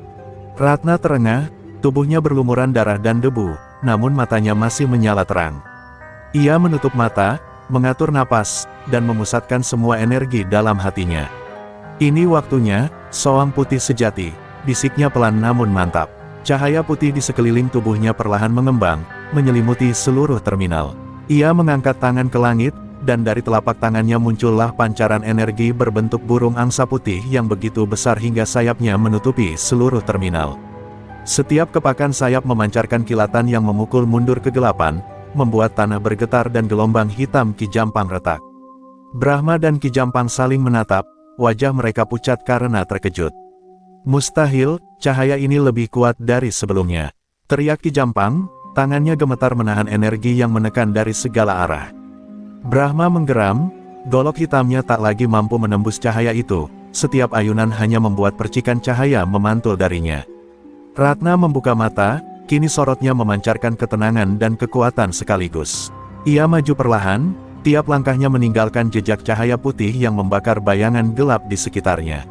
Ratna terengah, tubuhnya berlumuran darah dan debu, namun matanya masih menyala terang. Ia menutup mata, mengatur napas, dan memusatkan semua energi dalam hatinya. Ini waktunya, Soang Putih sejati, bisiknya pelan namun mantap. Cahaya putih di sekeliling tubuhnya perlahan mengembang, menyelimuti seluruh terminal. Ia mengangkat tangan ke langit, dan dari telapak tangannya muncullah pancaran energi berbentuk burung angsa putih yang begitu besar hingga sayapnya menutupi seluruh terminal. Setiap kepakan sayap memancarkan kilatan yang memukul mundur kegelapan, membuat tanah bergetar dan gelombang hitam Ki Jampang retak. Brahma dan Ki Jampang saling menatap, wajah mereka pucat karena terkejut. Mustahil, cahaya ini lebih kuat dari sebelumnya. Teriak Ki Jampang, tangannya gemetar menahan energi yang menekan dari segala arah. Brahma menggeram, golok hitamnya tak lagi mampu menembus cahaya itu, setiap ayunan hanya membuat percikan cahaya memantul darinya. Ratna membuka mata, kini sorotnya memancarkan ketenangan dan kekuatan sekaligus. Ia maju perlahan, tiap langkahnya meninggalkan jejak cahaya putih yang membakar bayangan gelap di sekitarnya.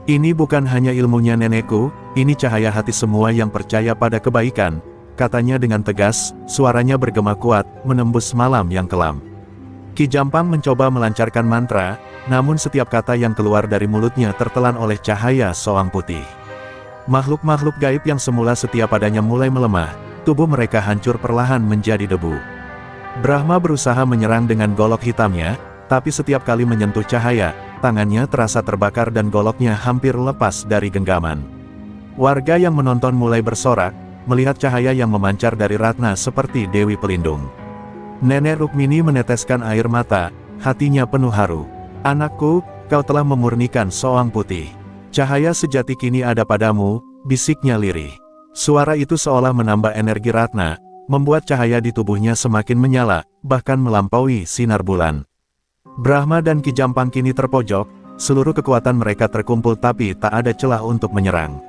Ini bukan hanya ilmunya nenekku, ini cahaya hati semua yang percaya pada kebaikan, katanya dengan tegas, suaranya bergema kuat, menembus malam yang kelam. Ki Jampang mencoba melancarkan mantra, namun setiap kata yang keluar dari mulutnya tertelan oleh cahaya Soang Putih. Makhluk-makhluk gaib yang semula setia padanya mulai melemah, tubuh mereka hancur perlahan menjadi debu. Brahma berusaha menyerang dengan golok hitamnya, tapi setiap kali menyentuh cahaya, tangannya terasa terbakar dan goloknya hampir lepas dari genggaman. Warga yang menonton mulai bersorak, melihat cahaya yang memancar dari Ratna seperti Dewi Pelindung. Nenek Rukmini meneteskan air mata, hatinya penuh haru. "Anakku, kau telah memurnikan Soang Putih. Cahaya sejati kini ada padamu," bisiknya lirih. Suara itu seolah menambah energi Ratna, membuat cahaya di tubuhnya semakin menyala, bahkan melampaui sinar bulan. Brahma dan Ki Jampang kini terpojok, seluruh kekuatan mereka terkumpul tapi tak ada celah untuk menyerang.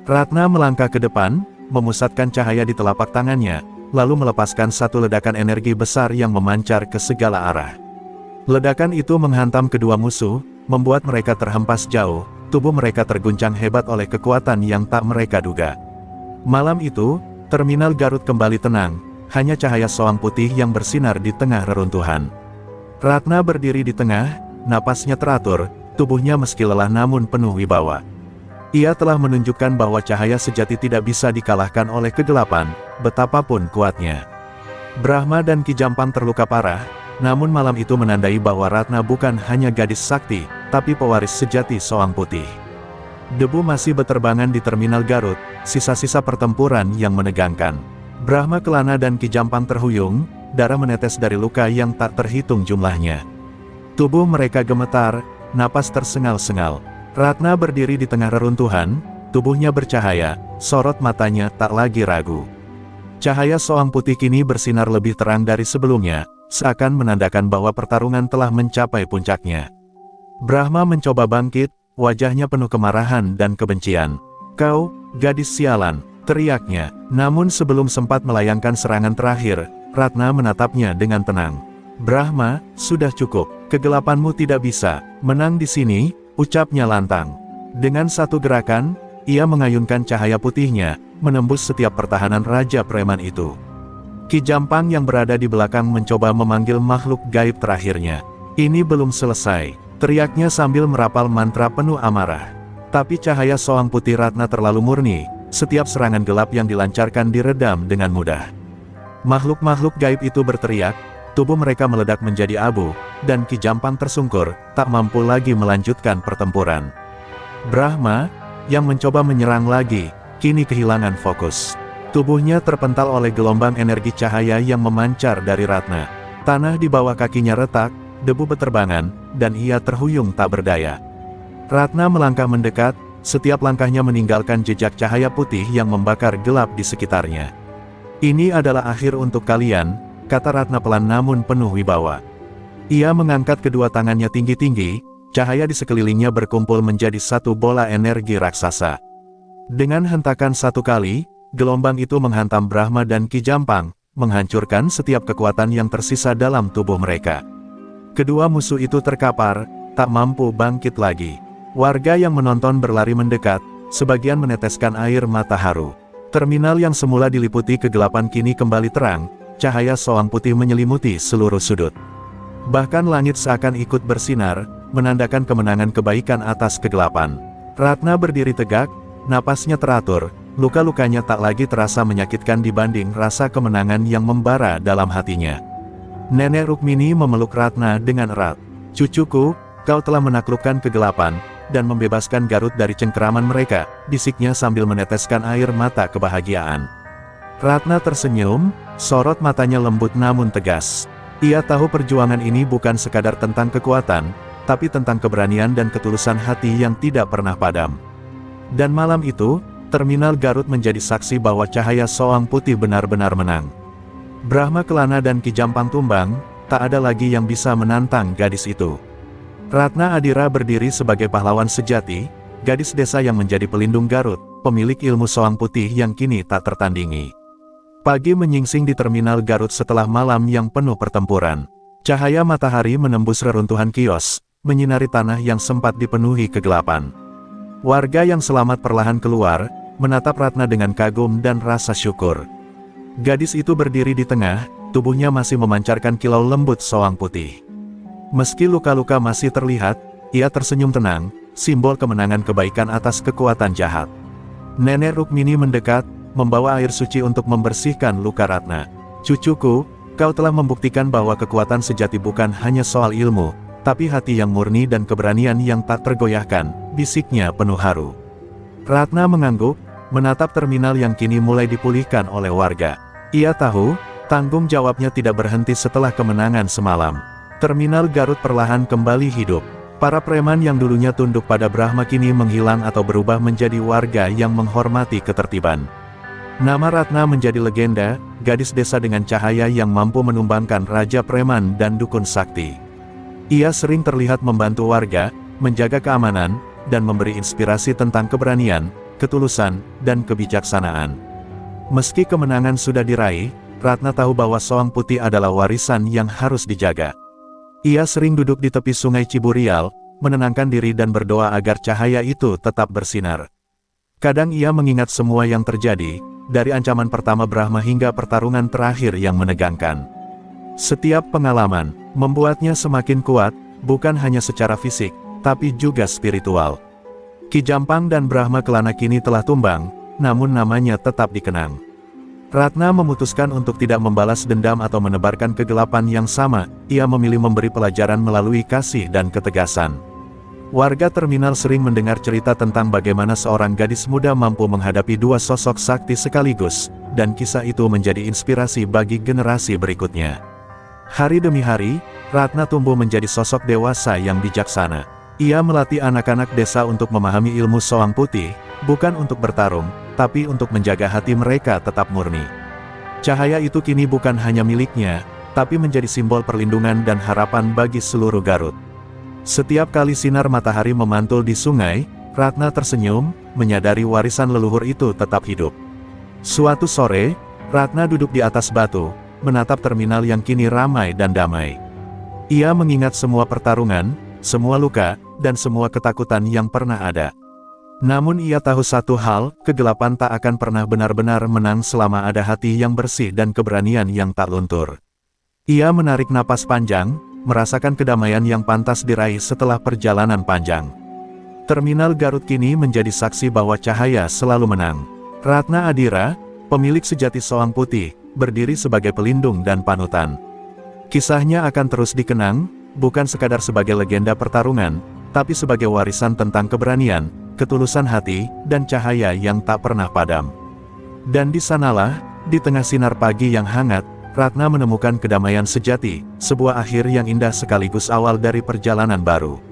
Ratna melangkah ke depan, memusatkan cahaya di telapak tangannya, lalu melepaskan satu ledakan energi besar yang memancar ke segala arah. Ledakan itu menghantam kedua musuh, membuat mereka terhempas jauh, tubuh mereka terguncang hebat oleh kekuatan yang tak mereka duga. Malam itu, terminal Garut kembali tenang, hanya cahaya Soang Putih yang bersinar di tengah reruntuhan. Ratna berdiri di tengah, napasnya teratur, tubuhnya meski lelah namun penuh wibawa. Ia telah menunjukkan bahwa cahaya sejati tidak bisa dikalahkan oleh kegelapan, betapapun kuatnya. Brahma dan Ki Jampang terluka parah, namun malam itu menandai bahwa Ratna bukan hanya gadis sakti, tapi pewaris sejati Soang Putih. Debu masih beterbangan di terminal Garut, sisa-sisa pertempuran yang menegangkan. Brahma Kelana dan Ki Jampang terhuyung, darah menetes dari luka yang tak terhitung jumlahnya. Tubuh mereka gemetar, napas tersengal-sengal. Ratna berdiri di tengah reruntuhan, tubuhnya bercahaya, sorot matanya tak lagi ragu. Cahaya Soang Putih kini bersinar lebih terang dari sebelumnya, seakan menandakan bahwa pertarungan telah mencapai puncaknya. Brahma mencoba bangkit, wajahnya penuh kemarahan dan kebencian. "Kau, gadis sialan!" teriaknya, namun sebelum sempat melayangkan serangan terakhir, Ratna menatapnya dengan tenang. "Brahma, sudah cukup, kegelapanmu tidak bisa menang di sini," ucapnya lantang. Dengan satu gerakan, ia mengayunkan cahaya putihnya, menembus setiap pertahanan Raja Preman itu. Ki Jampang yang berada di belakang mencoba memanggil makhluk gaib terakhirnya. Ini belum selesai. teriaknya sambil merapal mantra penuh amarah. Tapi cahaya Soang Putih Ratna terlalu murni, setiap serangan gelap yang dilancarkan diredam dengan mudah. Makhluk-makhluk gaib itu berteriak, tubuh mereka meledak menjadi abu, dan Ki Jampang tersungkur, tak mampu lagi melanjutkan pertempuran. Brahma, yang mencoba menyerang lagi, kini kehilangan fokus. Tubuhnya terpental oleh gelombang energi cahaya yang memancar dari Ratna. Tanah di bawah kakinya retak, debu beterbangan, dan ia terhuyung tak berdaya. Ratna melangkah mendekat, setiap langkahnya meninggalkan jejak cahaya putih yang membakar gelap di sekitarnya. "Ini adalah akhir untuk kalian," kata Ratna pelan namun penuh wibawa. Ia mengangkat kedua tangannya tinggi-tinggi, cahaya di sekelilingnya berkumpul menjadi satu bola energi raksasa. Dengan hentakan satu kali, gelombang itu menghantam Brahma dan Ki Jampang, menghancurkan setiap kekuatan yang tersisa dalam tubuh mereka. Kedua musuh itu terkapar, tak mampu bangkit lagi. Warga yang menonton berlari mendekat, sebagian meneteskan air mata haru. Terminal yang semula diliputi kegelapan kini kembali terang, cahaya Soang Putih menyelimuti seluruh sudut. Bahkan langit seakan ikut bersinar, menandakan kemenangan kebaikan atas kegelapan. Ratna berdiri tegak, napasnya teratur, luka-lukanya tak lagi terasa menyakitkan dibanding rasa kemenangan yang membara dalam hatinya. Nenek Rukmini memeluk Ratna dengan erat. "Cucuku, kau telah menaklukkan kegelapan, dan membebaskan Garut dari cengkeraman mereka," bisiknya sambil meneteskan air mata kebahagiaan. Ratna tersenyum, sorot matanya lembut namun tegas. Ia tahu perjuangan ini bukan sekadar tentang kekuatan, tapi tentang keberanian dan ketulusan hati yang tidak pernah padam. Dan malam itu, terminal Garut menjadi saksi bahwa cahaya Soang Putih benar-benar menang. Brahma Kelana dan Ki Jampang tumbang, tak ada lagi yang bisa menantang gadis itu. Ratna Adira berdiri sebagai pahlawan sejati, gadis desa yang menjadi pelindung Garut, pemilik ilmu Soang Putih yang kini tak tertandingi. Pagi menyingsing di terminal Garut setelah malam yang penuh pertempuran. Cahaya matahari menembus reruntuhan kios, menyinari tanah yang sempat dipenuhi kegelapan. Warga yang selamat perlahan keluar, menatap Ratna dengan kagum dan rasa syukur. Gadis itu berdiri di tengah, tubuhnya masih memancarkan kilau lembut Soang Putih. Meski luka-luka masih terlihat, ia tersenyum tenang, simbol kemenangan kebaikan atas kekuatan jahat. Nenek Rukmini mendekat, membawa air suci untuk membersihkan luka Ratna. "Cucuku, kau telah membuktikan bahwa kekuatan sejati bukan hanya soal ilmu, tapi hati yang murni dan keberanian yang tak tergoyahkan," bisiknya penuh haru. Ratna mengangguk, menatap terminal yang kini mulai dipulihkan oleh warga. Ia tahu, tanggung jawabnya tidak berhenti setelah kemenangan semalam. Terminal Garut perlahan kembali hidup. Para preman yang dulunya tunduk pada Brahma kini menghilang atau berubah menjadi warga yang menghormati ketertiban. Nama Ratna menjadi legenda, gadis desa dengan cahaya yang mampu menumbangkan raja preman dan dukun sakti. Ia sering terlihat membantu warga, menjaga keamanan, dan memberi inspirasi tentang keberanian, ketulusan, dan kebijaksanaan. Meski kemenangan sudah diraih, Ratna tahu bahwa Soang Putih adalah warisan yang harus dijaga. Ia sering duduk di tepi sungai Ciburial, menenangkan diri dan berdoa agar cahaya itu tetap bersinar. Kadang ia mengingat semua yang terjadi, dari ancaman pertama Brahma hingga pertarungan terakhir yang menegangkan. Setiap pengalaman membuatnya semakin kuat, bukan hanya secara fisik, tapi juga spiritual. Ki Jampang dan Brahma Kelana kini telah tumbang, namun namanya tetap dikenang. Ratna memutuskan untuk tidak membalas dendam atau menebarkan kegelapan yang sama, ia memilih memberi pelajaran melalui kasih dan ketegasan. Warga terminal sering mendengar cerita tentang bagaimana seorang gadis muda mampu menghadapi dua sosok sakti sekaligus, dan kisah itu menjadi inspirasi bagi generasi berikutnya. Hari demi hari, Ratna tumbuh menjadi sosok dewasa yang bijaksana. Ia melatih anak-anak desa untuk memahami ilmu Soang Putih, bukan untuk bertarung, tapi untuk menjaga hati mereka tetap murni. Cahaya itu kini bukan hanya miliknya, tapi menjadi simbol perlindungan dan harapan bagi seluruh Garut. Setiap kali sinar matahari memantul di sungai, Ratna tersenyum, menyadari warisan leluhur itu tetap hidup. Suatu sore, Ratna duduk di atas batu, menatap terminal yang kini ramai dan damai. Ia mengingat semua pertarungan, semua luka, dan semua ketakutan yang pernah ada. Namun ia tahu satu hal, kegelapan tak akan pernah benar-benar menang selama ada hati yang bersih dan keberanian yang tak luntur. Ia menarik napas panjang, merasakan kedamaian yang pantas diraih setelah perjalanan panjang. Terminal Garut kini menjadi saksi bahwa cahaya selalu menang. Ratna Adira, pemilik sejati Soang Putih, berdiri sebagai pelindung dan panutan. Kisahnya akan terus dikenang, bukan sekadar sebagai legenda pertarungan, tapi sebagai warisan tentang keberanian, ketulusan hati, dan cahaya yang tak pernah padam. Dan di sanalah, di tengah sinar pagi yang hangat, Ratna menemukan kedamaian sejati, sebuah akhir yang indah sekaligus awal dari perjalanan baru.